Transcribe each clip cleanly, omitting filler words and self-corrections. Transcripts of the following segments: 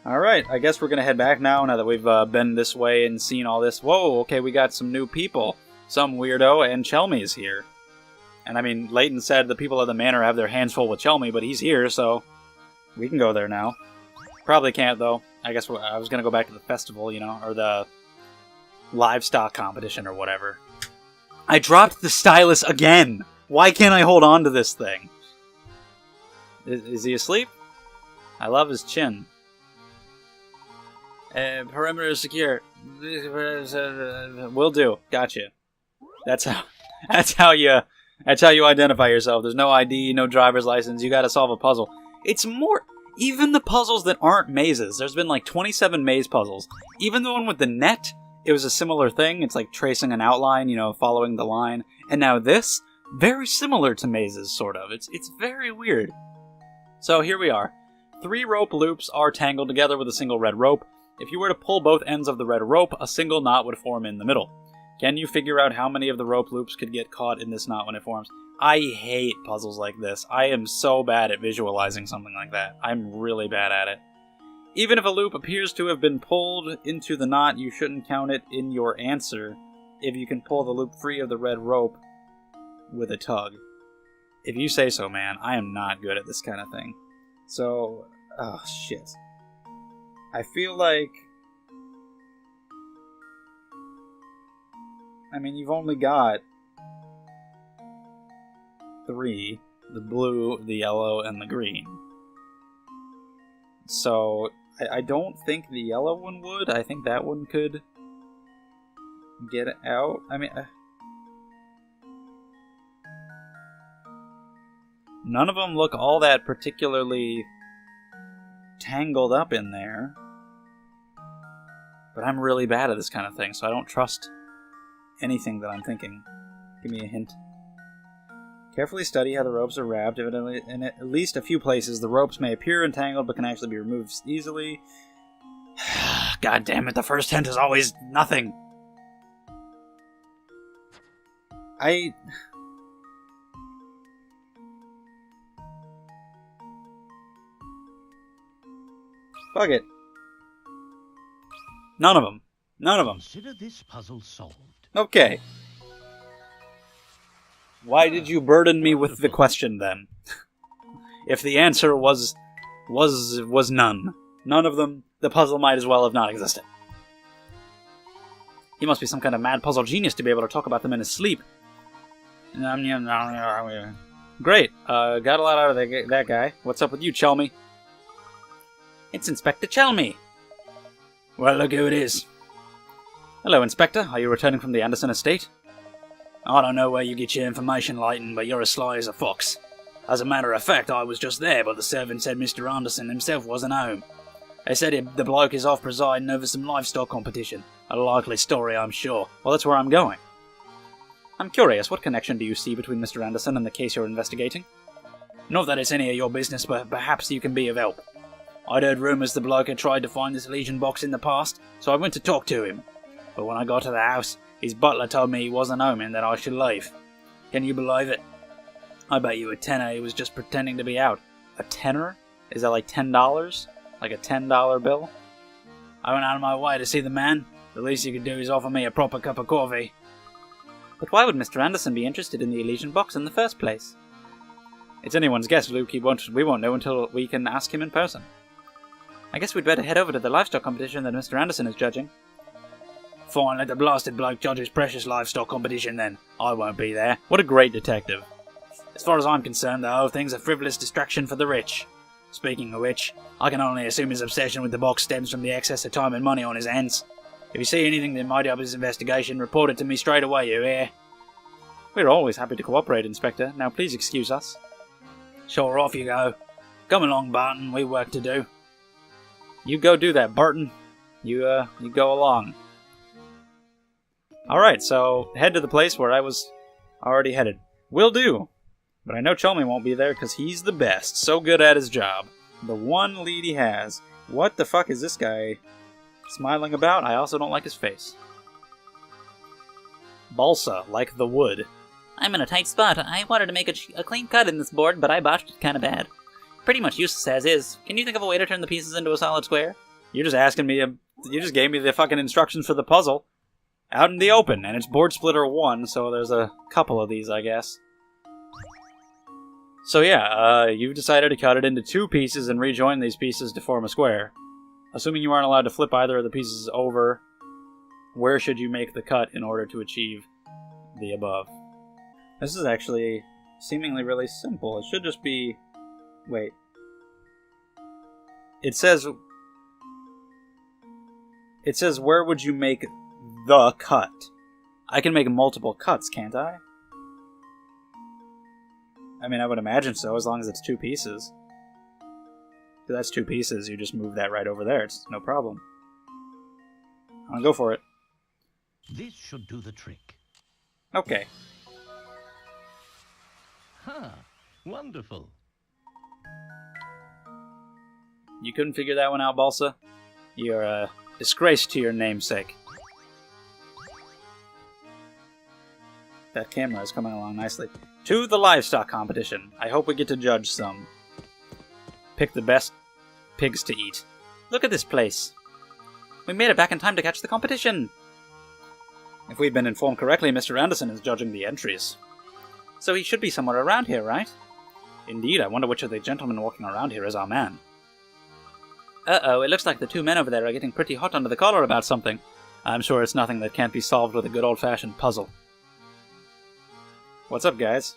Alright, I guess we're gonna head back now that we've been this way and seen all this. Whoa, okay, we got some new people. Some weirdo, and Chelmy's here. And I mean, Layton said the people of the manor have their hands full with Chelmy, but he's here, so we can go there now. Probably can't, though. I guess I was gonna go back to the festival, you know, or the livestock competition or whatever. I dropped the stylus again! Why can't I hold on to this thing? Is he asleep? I love his chin. Perimeter is secure. Will do. Gotcha. That's how you identify yourself. There's no ID, no driver's license. You gotta solve a puzzle. It's more... Even the puzzles that aren't mazes. There's been like 27 maze puzzles. Even the one with the net, it was a similar thing. It's like tracing an outline, you know, following the line. And now this, very similar to mazes, sort of. It's very weird. So here we are. 3 rope loops are tangled together with a single red rope. If you were to pull both ends of the red rope, a single knot would form in the middle. Can you figure out how many of the rope loops could get caught in this knot when it forms? I hate puzzles like this. I am so bad at visualizing something like that. I'm really bad at it. Even if a loop appears to have been pulled into the knot, you shouldn't count it in your answer if you can pull the loop free of the red rope with a tug. If you say so, man. I am not good at this kind of thing. So, oh shit. I feel like... I mean, you've only got 3. The blue, the yellow, and the green. So, I don't think the yellow one would. I think that one could get out. I mean... none of them look all that particularly tangled up in there. But I'm really bad at this kind of thing, so I don't trust anything that I'm thinking. Give me a hint. Carefully study how the ropes are wrapped. Evidently, in at least a few places, the ropes may appear entangled, but can actually be removed easily. God damn it, the first hint is always nothing. Fuck it. None of them. None of them. Consider this puzzle solved. Okay. Why did you burden me with the question, then? If the answer was none. None of them, the puzzle might as well have not existed. He must be some kind of mad puzzle genius to be able to talk about them in his sleep. Great. Got a lot out of that guy. What's up with you, Chelmy? It's Inspector Chelmy. Well, look who it is. Hello, Inspector. Are you returning from the Anderson estate? I don't know where you get your information, Layton, but you're as sly as a fox. As a matter of fact, I was just there, but the servant said Mr. Anderson himself wasn't home. They said the bloke is off presiding over some livestock competition. A likely story, I'm sure. Well, that's where I'm going. I'm curious, what connection do you see between Mr. Anderson and the case you're investigating? Not that it's any of your business, but perhaps you can be of help. I'd heard rumours the bloke had tried to find this Legion box in the past, so I went to talk to him. But when I got to the house, his butler told me he wasn't home and that I should leave. Can you believe it? I bet you a tenner he was just pretending to be out. A tenner? Is that like $10? Like a $10 bill? I went out of my way to see the man. The least you could do is offer me a proper cup of coffee. But why would Mr. Anderson be interested in the Elysian box in the first place? It's anyone's guess, Luke. We won't know until we can ask him in person. I guess we'd better head over to the livestock competition that Mr. Anderson is judging. Fine, let the blasted bloke judge his precious livestock competition then. I won't be there. What a great detective. As far as I'm concerned, the whole thing's a frivolous distraction for the rich. Speaking of which, I can only assume his obsession with the box stems from the excess of time and money on his hands. If you see anything that might help his investigation, report it to me straight away, you hear? We're always happy to cooperate, Inspector. Now please excuse us. Sure, off you go. Come along, Barton, we've work to do. You go do that, Barton. You go along. Alright, so head to the place where I was already headed. Will do. But I know Chelmy won't be there because he's the best. So good at his job. The one lead he has. What the fuck is this guy smiling about? I also don't like his face. Balsa, like the wood. I'm in a tight spot. I wanted to make a clean cut in this board, but I botched it kinda bad. Pretty much useless as is. Can you think of a way to turn the pieces into a solid square? You're just asking me, you just gave me the fucking instructions for the puzzle. Out in the open, and it's board splitter 1, so there's a couple of these, I guess. So yeah, you've decided to cut it into 2 pieces and rejoin these pieces to form a square. Assuming you aren't allowed to flip either of the pieces over, where should you make the cut in order to achieve the above? This is actually seemingly really simple. It should just be... Wait. It says, where would you make the cut? I can make multiple cuts, can't I? I mean, I would imagine so, as long as it's 2 pieces. If that's 2 pieces, you just move that right over there. It's no problem. I'll go for it. This should do the trick. Okay. Huh. Wonderful. You couldn't figure that one out, Balsa? You're a disgrace to your namesake. That camera is coming along nicely. To the livestock competition. I hope we get to judge some. Pick the best pigs to eat. Look at this place. We made it back in time to catch the competition. If we've been informed correctly, Mr. Anderson is judging the entries. So he should be somewhere around here, right? Indeed, I wonder which of the gentlemen walking around here is our man. Uh-oh, it looks like the 2 men over there are getting pretty hot under the collar about something. I'm sure it's nothing that can't be solved with a good old-fashioned puzzle. What's up, guys?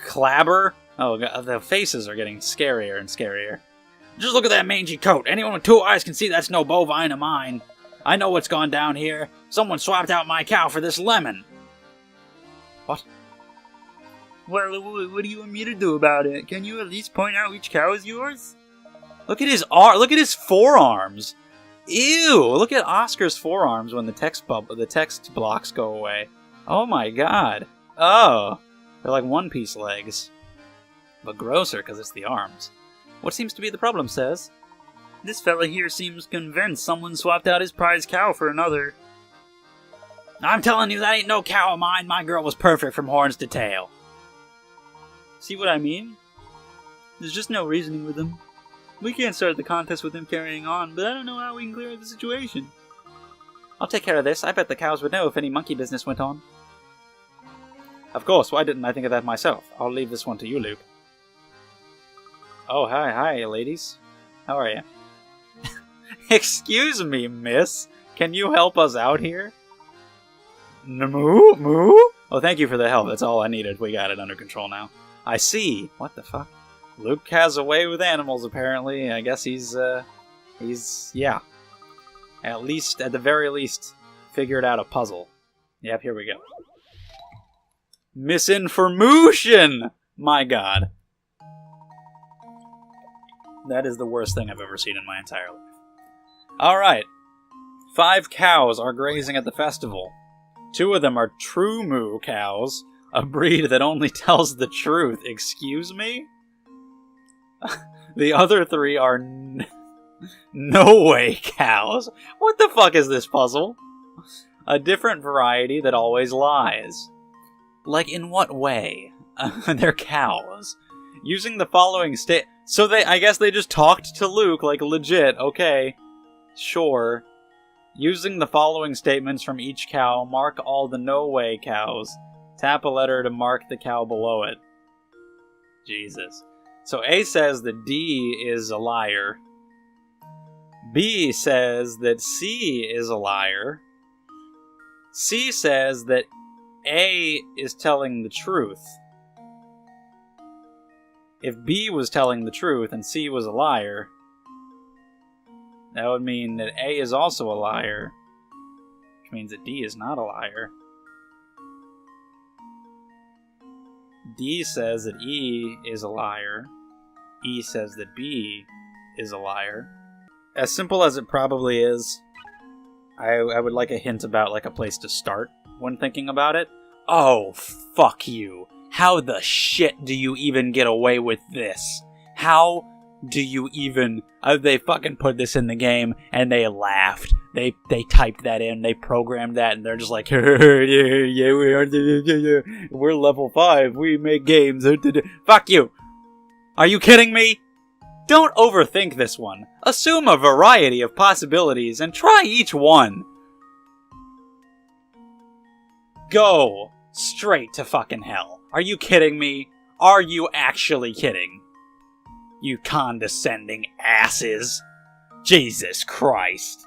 Clabber? Oh, God, the faces are getting scarier and scarier. Just look at that mangy coat. Anyone with 2 eyes can see that's no bovine of mine. I know what's gone down here. Someone swapped out my cow for this lemon. What? Well, what do you want me to do about it? Can you at least point out which cow is yours? Look at his look at his forearms. Ew! Look at Oscar's forearms when the text blocks go away. Oh my god. Oh, they're like one-piece legs, but grosser because it's the arms. What seems to be the problem, says? This fella here seems convinced someone swapped out his prize cow for another. I'm telling you, that ain't no cow of mine. My girl was perfect from horns to tail. See what I mean? There's just no reasoning with him. We can't start the contest with him carrying on, but I don't know how we can clear the situation. I'll take care of this. I bet the cows would know if any monkey business went on. Of course, why didn't I think of that myself? I'll leave this one to you, Luke. Oh, hi, ladies. How are you? Excuse me, miss. Can you help us out here? Moo? Oh, thank you for the help. That's all I needed. We got it under control now. I see. What the fuck? Luke has a way with animals, apparently. I guess he's, yeah. At the very least, figured out a puzzle. Yep, here we go. Misinformation! My god. That is the worst thing I've ever seen in my entire life. Alright. 5 cows are grazing at the festival. 2 of them are true moo cows, a breed that only tells the truth. Excuse me? The other 3 are no way cows. What the fuck is this puzzle? A different variety that always lies. Like, in what way? They're cows. Using the following so I guess they just talked to Luke, like, legit. Okay. Sure. Using the following statements from each cow, mark all the no-way cows. Tap a letter to mark the cow below it. Jesus. So A says that D is a liar. B says that C is a liar. C says that A is telling the truth. If B was telling the truth and C was a liar, that would mean that A is also a liar, which means that D is not a liar. D says that E is a liar. E says that B is a liar. As simple as it probably is, I would like a hint about, like, a place to start when thinking about it. Oh, fuck you. How the shit do you even get away with this? How do you even... they fucking put this in the game, and they laughed. They typed that in, they programmed that, and they're just like, yeah, we're level 5, we make games. Fuck you! Are you kidding me? Don't overthink this one. Assume a variety of possibilities and try each one. Go straight to fucking hell. Are you kidding me? Are you actually kidding? You condescending asses. Jesus Christ.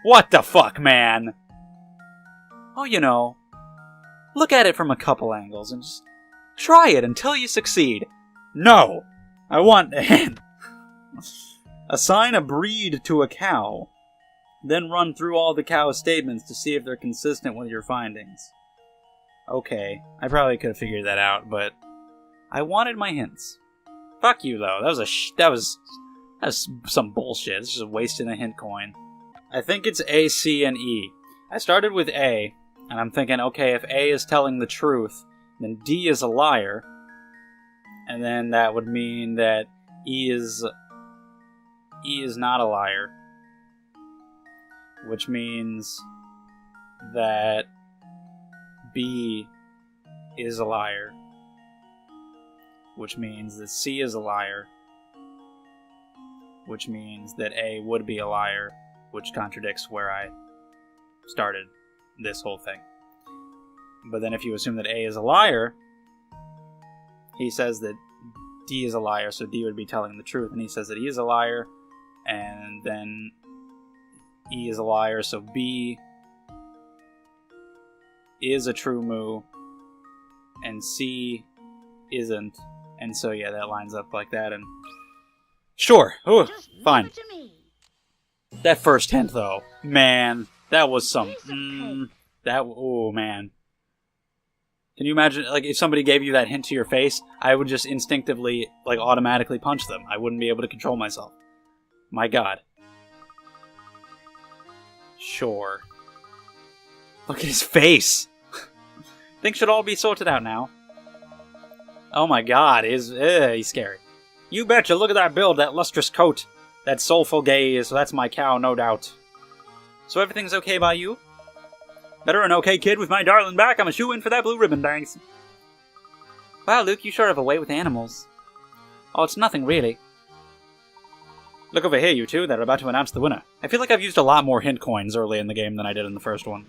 What the fuck, man? Oh, you know, look at it from a couple angles and just try it until you succeed. No! I want a hint. Assign a breed to a cow. Then run through all the cow's statements to see if they're consistent with your findings. Okay, I probably could have figured that out, but I wanted my hints. Fuck you, though. That was some bullshit. It's just wasting a hint coin. I think it's A, C, and E. I started with A, and I'm thinking, okay, if A is telling the truth, then D is a liar, and then that would mean that E is not a liar, which means that B is a liar, which means that C is a liar, which means that A would be a liar, which contradicts where I started this whole thing. But then if you assume that A is a liar, he says that D is a liar, so D would be telling the truth, and he says that E is a liar, and then E is a liar, so B is a true moo, and C isn't, and so yeah, that lines up like that, and sure, ooh, fine. That first hint, though, man, that was some, oh man. Can you imagine, like, if somebody gave you that hint to your face, I would just instinctively, like, automatically punch them. I wouldn't be able to control myself. My god. Sure. Look at his face! Things should all be sorted out now. Oh my god, he's scary. You betcha, look at that build, that lustrous coat, that soulful gaze, that's my cow, no doubt. So everything's okay by you? Better an okay, kid. With my darling back, I'm a shoo-in for that blue ribbon, thanks. Wow, Luke, you sure have a way with animals. Oh, it's nothing, really. Look over here, you two. They're about to announce the winner. I feel like I've used a lot more hint coins early in the game than I did in the first one.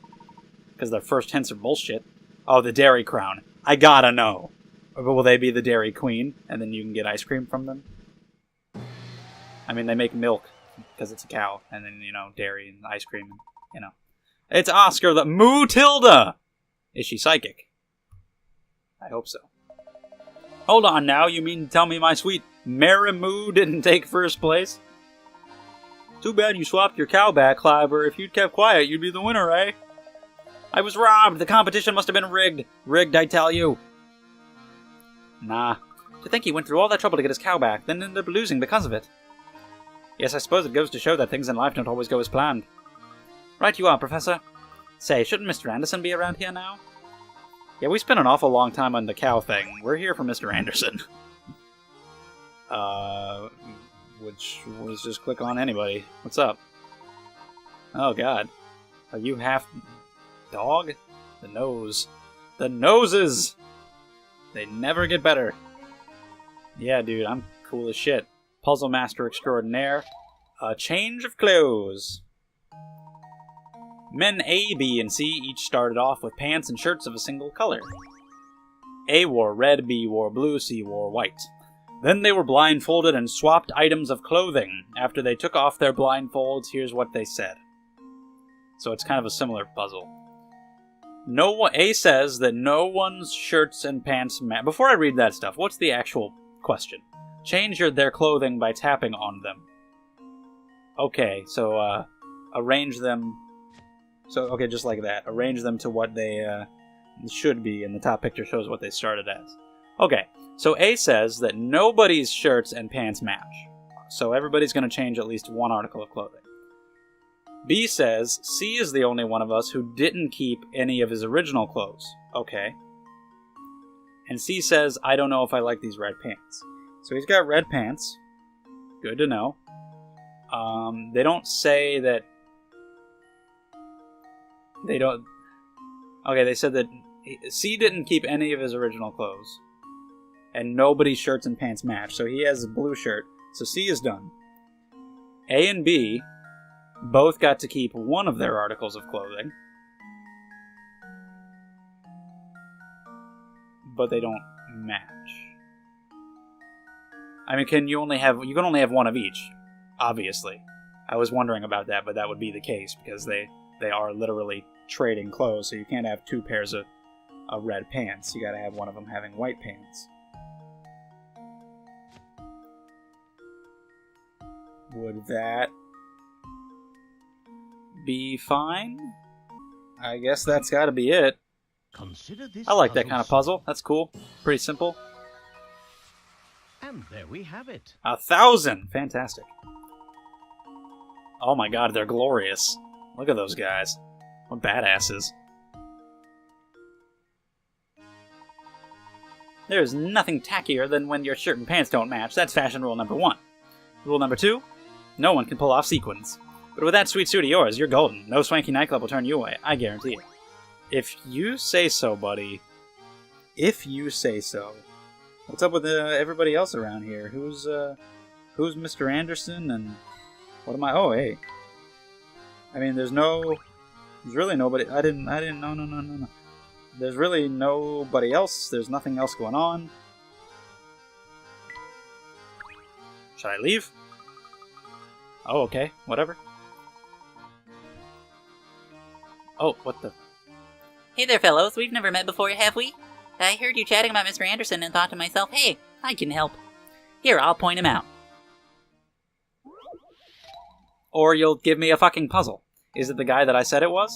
Because the first hints are bullshit. Oh, the Dairy Crown. I gotta know. Or will they be the Dairy Queen, and then you can get ice cream from them? I mean, they make milk, because it's a cow, and then, you know, dairy and ice cream, and, you know. It's Oscar the Moo Tilda! Is she psychic? I hope so. Hold on now, you mean to tell me my sweet Mary Moo didn't take first place? Too bad you swapped your cow back, Clyber. If you'd kept quiet, you'd be the winner, eh? I was robbed! The competition must have been rigged! Rigged, I tell you! Nah. To think he went through all that trouble to get his cow back, then ended up losing because of it. Yes, I suppose it goes to show that things in life don't always go as planned. Right you are, Professor. Say, shouldn't Mr. Anderson be around here now? Yeah, we spent an awful long time on the cow thing. We're here for Mr. Anderson. Which was just click on anybody. What's up? Oh, God. Are you half dog? The nose. The noses! They never get better. Yeah, dude, I'm cool as shit. Puzzle Master Extraordinaire. A change of clothes. Men A, B, and C each started off with pants and shirts of a single color. A wore red, B wore blue, C wore white. Then they were blindfolded and swapped items of clothing. After they took off their blindfolds, here's what they said. So it's kind of a similar puzzle. A says that no one's shirts and pants match. Before I read that stuff, what's the actual question? Change their clothing by tapping on them. Okay, so arrange them. So, okay, just like that. Arrange them to what they should be, and the top picture shows what they started as. Okay, so A says that nobody's shirts and pants match. So everybody's going to change at least one article of clothing. B says C is the only one of us who didn't keep any of his original clothes. Okay. And C says, I don't know if I like these red pants. So he's got red pants. Good to know. They don't say that... They don't... Okay, they said that C didn't keep any of his original clothes. and nobody's shirts and pants match. So he has a blue shirt. So C is done. A and B both got to keep one of their articles of clothing. But they don't match. I mean, you can only have one of each, obviously. I was wondering about that, but that would be the case because they are literally trading clothes, so you can't have two pairs of red pants. You gotta have one of them having white pants. Would that be fine? I guess that's gotta be it. Consider this I like that kind of puzzle. That's cool. Pretty simple. And there we have it. 1,000! Fantastic. Oh my god, they're glorious. Look at those guys. What badasses. There's nothing tackier than when your shirt and pants don't match. That's fashion rule number 1. Rule number 2, no one can pull off sequins. But with that sweet suit of yours, you're golden. No swanky nightclub will turn you away. I guarantee it. If you say so, buddy. If you say so. What's up with everybody else around here? Who's Mr. Anderson and what am I? Oh, hey. I mean, there's really nobody. No. There's really nobody else. There's nothing else going on. Should I leave? Oh, okay. Whatever. Oh, what the? Hey there, fellows. We've never met before, have we? I heard you chatting about Mr. Anderson and thought to myself, hey, I can help. Here, I'll point him out. Or you'll give me a fucking puzzle. Is it the guy that I said it was?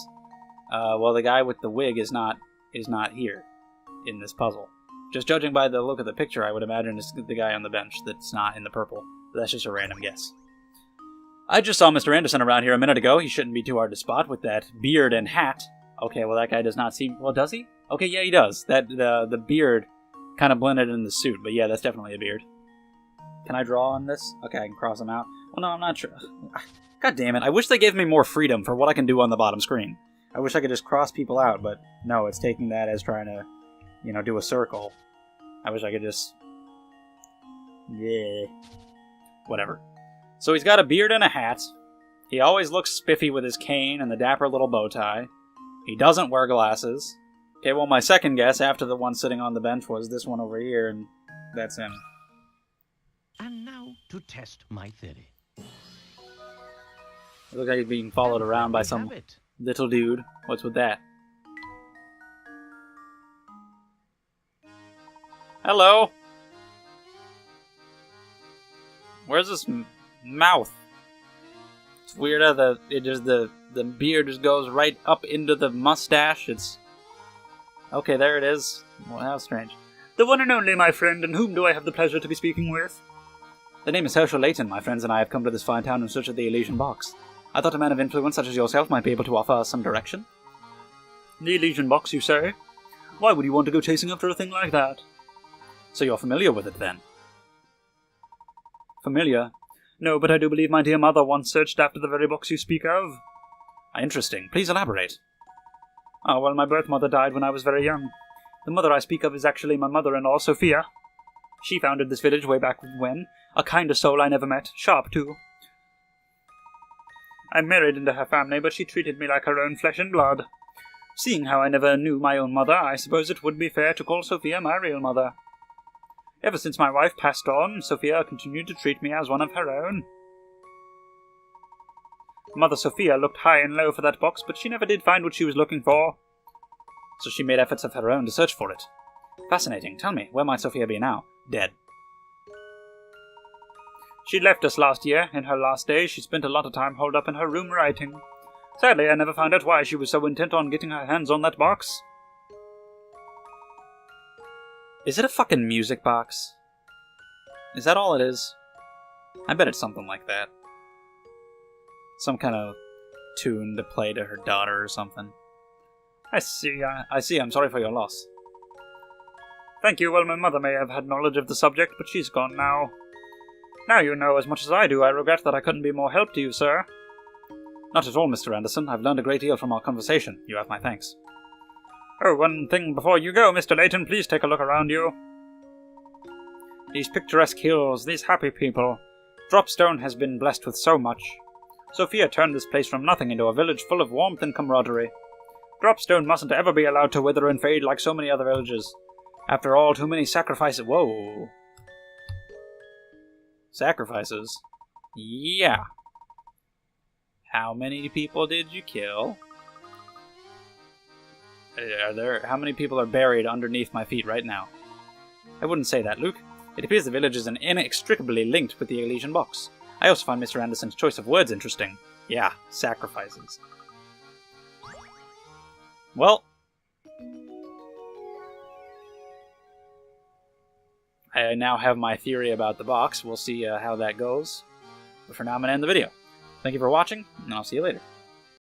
Well, the guy with the wig is not here in this puzzle. Just judging by the look of the picture, I would imagine it's the guy on the bench that's not in the purple. But that's just a random guess. I just saw Mr. Anderson around here a minute ago. He shouldn't be too hard to spot with that beard and hat. Okay, well, that guy does not seem... Well, does he? Okay, yeah, he does. The beard kind of blended in the suit, but yeah, that's definitely a beard. Can I draw on this? Okay, I can cross him out. Well, no, I'm not sure. God damn it. I wish they gave me more freedom for what I can do on the bottom screen. I wish I could just cross people out, but no, it's taking that as trying to, do a circle. I wish I could just... Yeah. Whatever. So he's got a beard and a hat. He always looks spiffy with his cane and the dapper little bow tie. He doesn't wear glasses. Okay, well, my second guess after the one sitting on the bench was this one over here, and that's him. And now to test my theory. It looks like he's being followed around by some little dude. What's with that? Hello? Where's this mouth? It's weird how the beard just goes right up into the mustache. It's... Okay, there it is. Well, how strange. The one and only, my friend, and whom do I have the pleasure to be speaking with? The name is Herschel Layton. My friends and I have come to this fine town in search of the Elysian Box. I thought a man of influence such as yourself might be able to offer us some direction. The Elysian Box, you say? Why would you want to go chasing after a thing like that? So you're familiar with it, then? Familiar? No, but I do believe my dear mother once searched after the very box you speak of. Interesting. Please elaborate. Oh, well, my birth mother died when I was very young. The mother I speak of is actually my mother-in-law, Sophia. She founded this village way back when. A kinder soul I never met. Sharp, too. I married into her family, but she treated me like her own flesh and blood. Seeing how I never knew my own mother, I suppose it would be fair to call Sophia my real mother. Ever since my wife passed on, Sophia continued to treat me as one of her own. Mother Sophia looked high and low for that box, but she never did find what she was looking for. So she made efforts of her own to search for it. Fascinating. Tell me, where might Sophia be now? Dead. She left us last year. In her last days, she spent a lot of time holed up in her room writing. Sadly, I never found out why she was so intent on getting her hands on that box. Is it a fucking music box? Is that all it is? I bet it's something like that. Some kind of tune to play to her daughter or something. I see. I'm sorry for your loss. Thank you. Well, my mother may have had knowledge of the subject, but she's gone now. Now you know as much as I do. I regret that I couldn't be more help to you, sir. Not at all, Mr. Anderson. I've learned a great deal from our conversation. You have my thanks. Oh, one thing before you go, Mr. Layton. Please take a look around you. These picturesque hills, these happy people. Dropstone has been blessed with so much. Sophia turned this place from nothing into a village full of warmth and camaraderie. Dropstone mustn't ever be allowed to wither and fade like so many other villages. After all, too many sacrifices. Whoa. Sacrifices? Yeah. How many people did you kill? How many people are buried underneath my feet right now? I wouldn't say that, Luke. It appears the village is inextricably linked with the Elysian box. I also find Mr. Anderson's choice of words interesting. Yeah, sacrifices. Well, I now have my theory about the box. We'll see how that goes. But for now, I'm going to end the video. Thank you for watching, and I'll see you later.